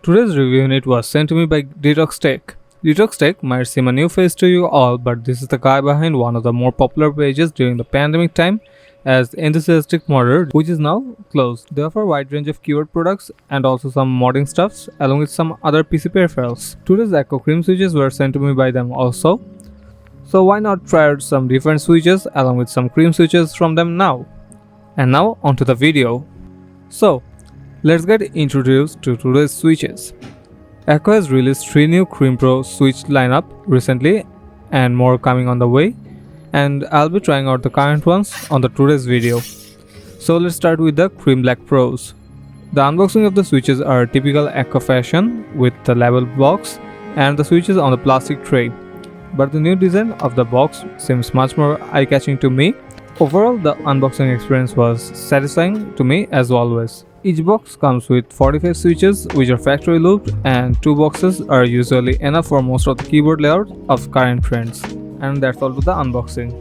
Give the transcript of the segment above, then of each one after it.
Today's review unit was sent to me by Detox Tech. Detox Tech might seem a new face to you all, but this is the guy behind one of the more popular pages during the pandemic time as enthusiastic modder, which is now closed. They offer a wide range of keyword products and also some modding stuffs along with some other PC peripherals. Today's Akko cream switches were sent to me by them also. So why not try out some different switches along with some cream switches from them now? And now onto the video. So let's get introduced to today's switches. Akko has released 3 new Cream Pro switch lineup recently and more coming on the way, and I'll be trying out the current ones on the today's video. So let's start with the Cream Black Pros. The unboxing of the switches are typical Akko fashion with the label box and the switches on the plastic tray, but the new design of the box seems much more eye-catching to me. Overall, the unboxing experience was satisfying to me as always. Each box comes with 45 switches which are factory looped, and 2 boxes are usually enough for most of the keyboard layout of current trends. And that's all to the unboxing.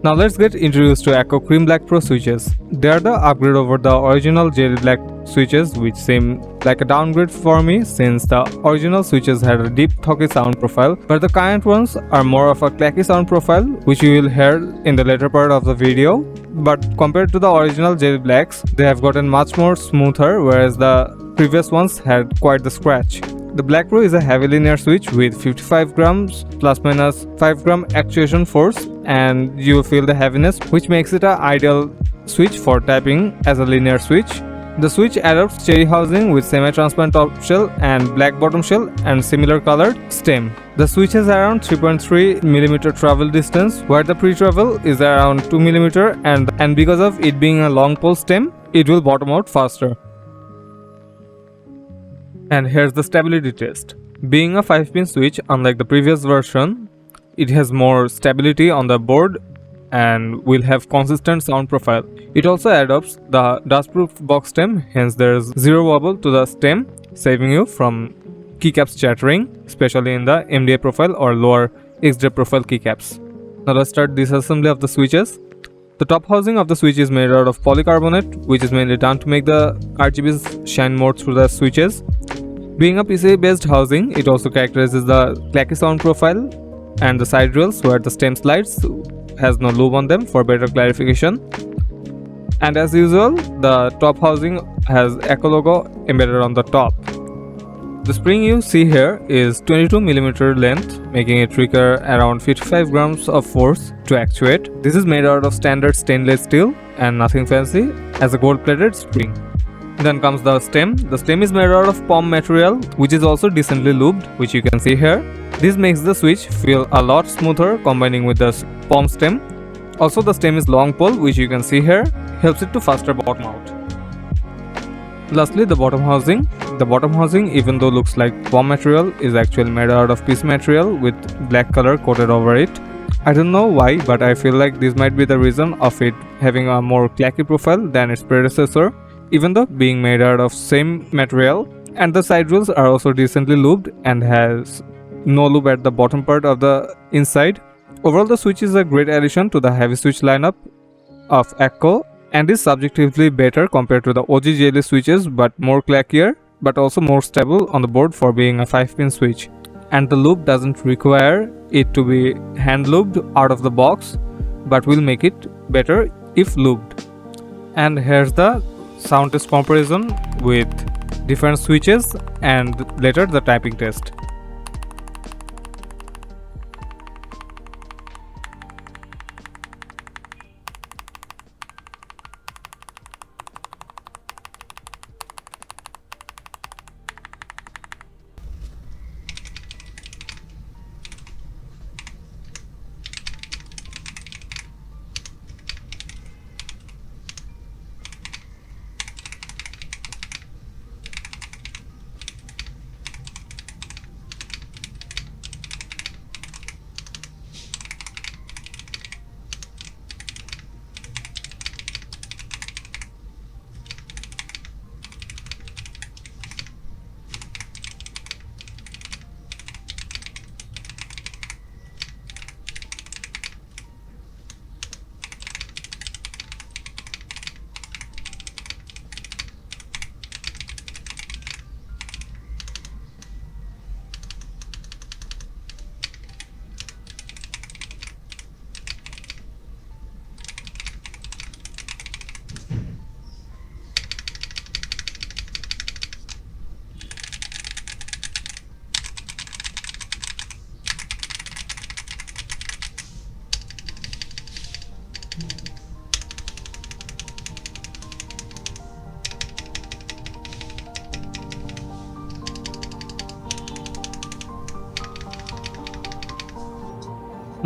Now let's get introduced to Akko Cream Black Pro switches. They are the upgrade over the original Jelly Black switches, which seem like a downgrade for me since the original switches had a deep talky sound profile, but the current ones are more of a clacky sound profile, which you will hear in the later part of the video. But compared to the original Jelly Blacks, they have gotten much more smoother, whereas the previous ones had quite the scratch. The Black Pro is a heavy linear switch with 55 grams plus minus 5 gram actuation force, and you will feel the heaviness, which makes it an ideal switch for tapping as a linear switch. The switch adopts cherry housing with semi-transparent top shell and black bottom shell and similar colored stem. The switch has around 3.3mm travel distance, where the pre-travel is around 2mm, and because of it being a long pole stem, it will bottom out faster. And here's the stability test. Being a 5-pin switch, unlike the previous version, it has more stability on the board and will have consistent sound profile. It also adopts the dustproof box stem, hence there's zero wobble to the stem, saving you from keycaps chattering, especially in the MDA profile or lower XDA profile keycaps. Now let's start disassembly of the switches. The top housing of the switch is made out of polycarbonate, which is mainly done to make the RGBs shine more through the switches. Being a PCA based housing, it also characterizes the clacky sound profile, and the side rails where the stem slides has no lube on them for better clarification. And as usual, the top housing has Akko logo embedded on the top. The spring you see here is 22mm length, making it require around 55 grams of force to actuate. This is made out of standard stainless steel and nothing fancy, as a gold plated spring. Then comes the stem. The stem is made out of POM material, which is also decently lubed, which you can see here. This makes the switch feel a lot smoother combining with the POM stem. Also, the stem is long pole, which you can see here, helps it to faster bottom out. Lastly, the bottom housing. The bottom housing, even though looks like POM material, is actually made out of PC material with black color coated over it. I don't know why, but I feel like this might be the reason of it having a more clacky profile than its predecessor, even though being made out of same material. And the side rails are also decently lubed and has no lube at the bottom part of the inside. Overall, the switch is a great addition to the heavy switch lineup of Akko and is subjectively better compared to the OG jelly switches, but more clackier, but also more stable on the board for being a 5-pin switch. And the lube doesn't require it to be hand lubed out of the box, but will make it better if lubed. And here's the sound test comparison with different switches and later the typing test.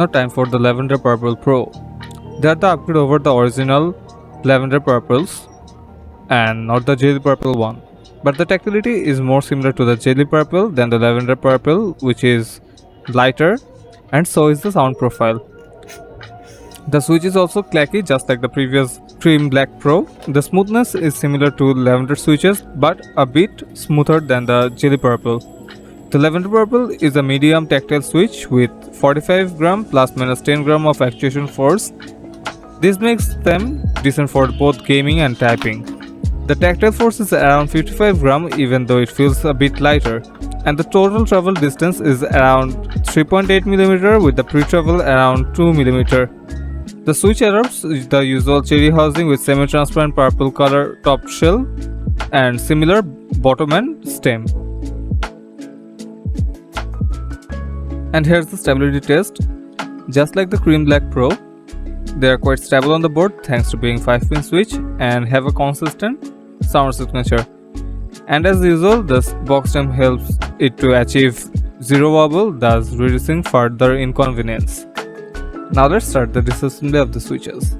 Now time for the Lavender Puprle Pro. They are the upgrade over the original Lavender Purples and not the Jelly Purple one. But the tactility is more similar to the Jelly Purple than the Lavender Purple, which is lighter, and so is the sound profile. The switch is also clacky just like the previous Cream Black Pro. The smoothness is similar to Lavender switches but a bit smoother than the Jelly Purple. The Lavender Purple is a medium tactile switch with 45 gram plus minus 10 gram of actuation force. This makes them decent for both gaming and typing. The tactile force is around 55 gram even though it feels a bit lighter, and the total travel distance is around 3.8 mm with the pre-travel around 2 mm. The switch adopts the usual cherry housing with semi-transparent purple color top shell and similar bottom and stem. And here's the stability test. Just like the Cream Black Pro, they are quite stable on the board thanks to being 5-pin switch and have a consistent sound signature. And as usual, this box stem helps it to achieve zero wobble, thus reducing further inconvenience. Now let's start the disassembly of the switches.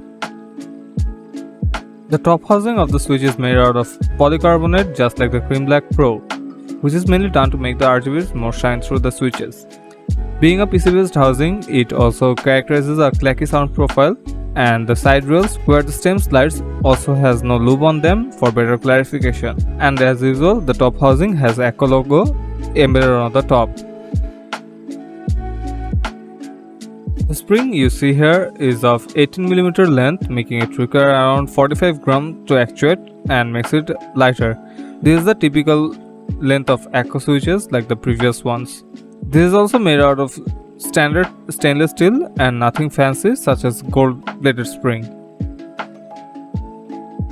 The top housing of the switch is made out of polycarbonate just like the Cream Black Pro, which is mainly done to make the RGBs more shine through the switches. Being a PC-based housing, it also characterizes a clacky sound profile, and the side rails where the stem slides also has no lube on them for better clarification. And as usual, the top housing has Akko logo embedded on the top. The spring you see here is of 18 mm length, making it require around 45 gram to actuate and makes it lighter. This is the typical length of Akko switches like the previous ones. This is also made out of standard stainless steel and nothing fancy such as gold plated spring.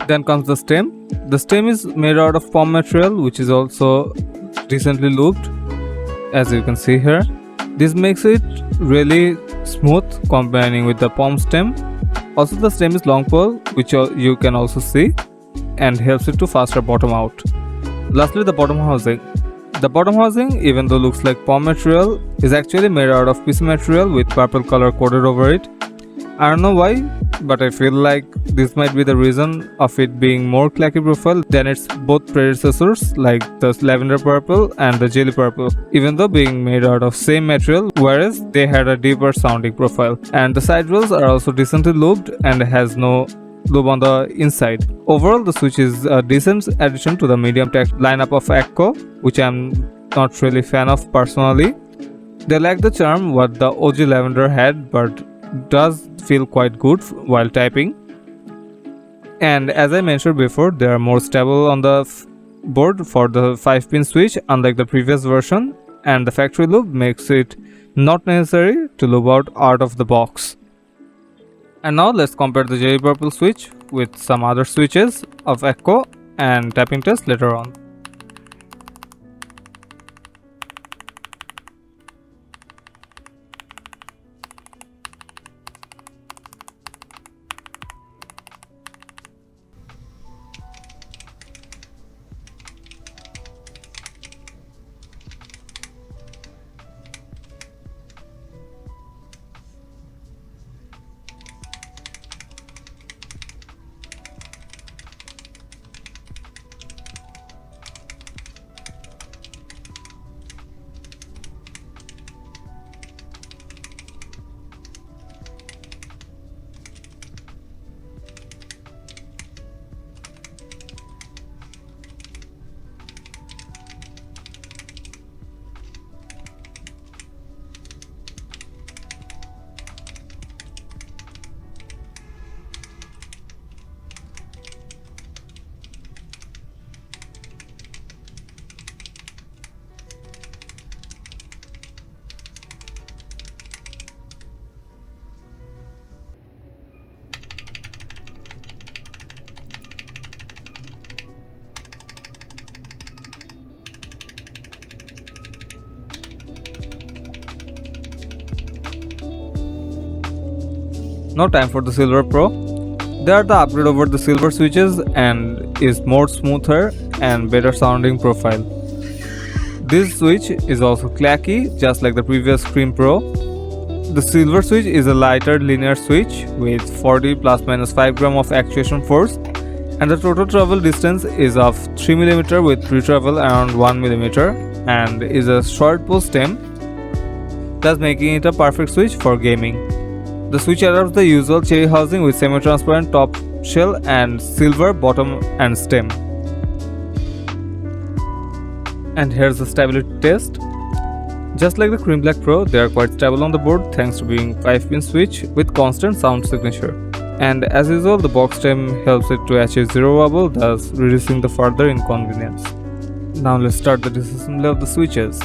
Then comes the stem. The stem is made out of POM material which is also recently lubed, as you can see here. This makes it really smooth combining with the POM stem. Also the stem is long pole which you can also see and helps it to faster bottom out. Lastly, the bottom housing. The bottom housing, even though looks like POM material, is actually made out of PC material with purple color coated over it. I don't know why, but I feel like this might be the reason of it being more clacky profile than its both predecessors like the Lavender Purple and the Jelly Purple, even though being made out of same material, whereas they had a deeper sounding profile. And the side rails are also decently lubed and has no lube on the inside. Overall, the switch is a decent addition to the medium tech lineup of Akko, which I'm not really fan of personally. They lack the charm what the OG Lavender had, but does feel quite good while typing. And as I mentioned before, they are more stable on the board for the 5-pin switch unlike the previous version, and the factory lube makes it not necessary to lube out of the box. And now let's compare the Jelly Purple switch with some other switches of Akko and tapping test later on. Now time for the Silver Pro. They are the upgrade over the silver switches and is more smoother and better sounding profile. This switch is also clacky just like the previous Cream Pro. The silver switch is a lighter linear switch with 40 plus minus 5 gram of actuation force, and the total travel distance is of 3 mm with pre-travel around 1 mm, and is a short pull stem, thus making it a perfect switch for gaming. The switch adopts the usual cherry housing with semi-transparent top shell and silver bottom and stem. And here's the stability test. Just like the Puprle Pro, they are quite stable on the board thanks to being 5-pin switch with constant sound signature. And as usual, the box stem helps it to achieve zero wobble, thus reducing the further inconvenience. Now let's start the disassembly of the switches.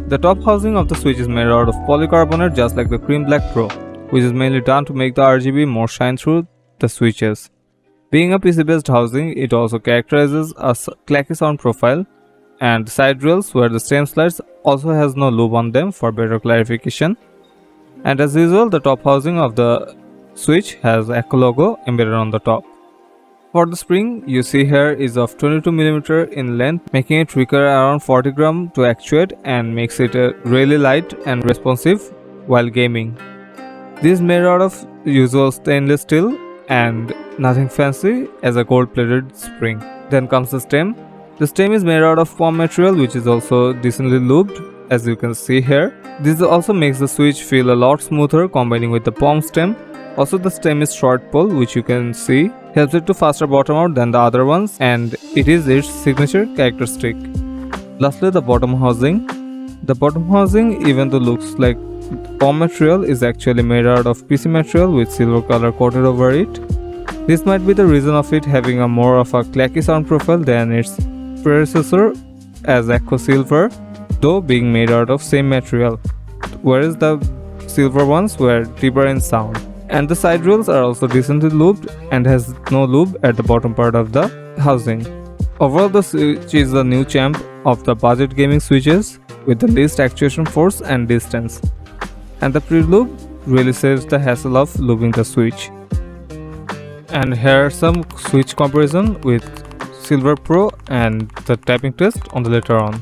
The top housing of the switch is made out of polycarbonate just like the Puprle Pro, which is mainly done to make the RGB more shine through the switches. Being a PC based housing, it also characterizes a clacky sound profile, and side rails where the stem slides also has no lube on them for better clarification. And as usual, the top housing of the switch has Akko logo embedded on the top. For the spring, you see here is of 22 mm in length, making it weaker around 40 gram to actuate and makes it really light and responsive while gaming. This is made out of usual stainless steel and nothing fancy as a gold plated spring. Then comes the stem. The stem is made out of foam material which is also decently lubed, as you can see here. This also makes the switch feel a lot smoother combining with the palm stem. Also the stem is short pull, which you can see helps it to faster bottom out than the other ones, and it is its signature characteristic. Lastly, the bottom housing. The bottom housing, even though looks like palm material, is actually made out of PC material with silver color coated over it. This might be the reason of it having a more of a clacky sound profile than its predecessor as Akko Silver, though being made out of same material, whereas the silver ones were deeper in sound. And the side rails are also decently lubed and has no lube at the bottom part of the housing. Overall, the switch is the new champ of the budget gaming switches with the least actuation force and distance. And the pre-lube really saves the hassle of lubing the switch. And here are some switch comparison with Puprle Pro and the tapping test on the later on.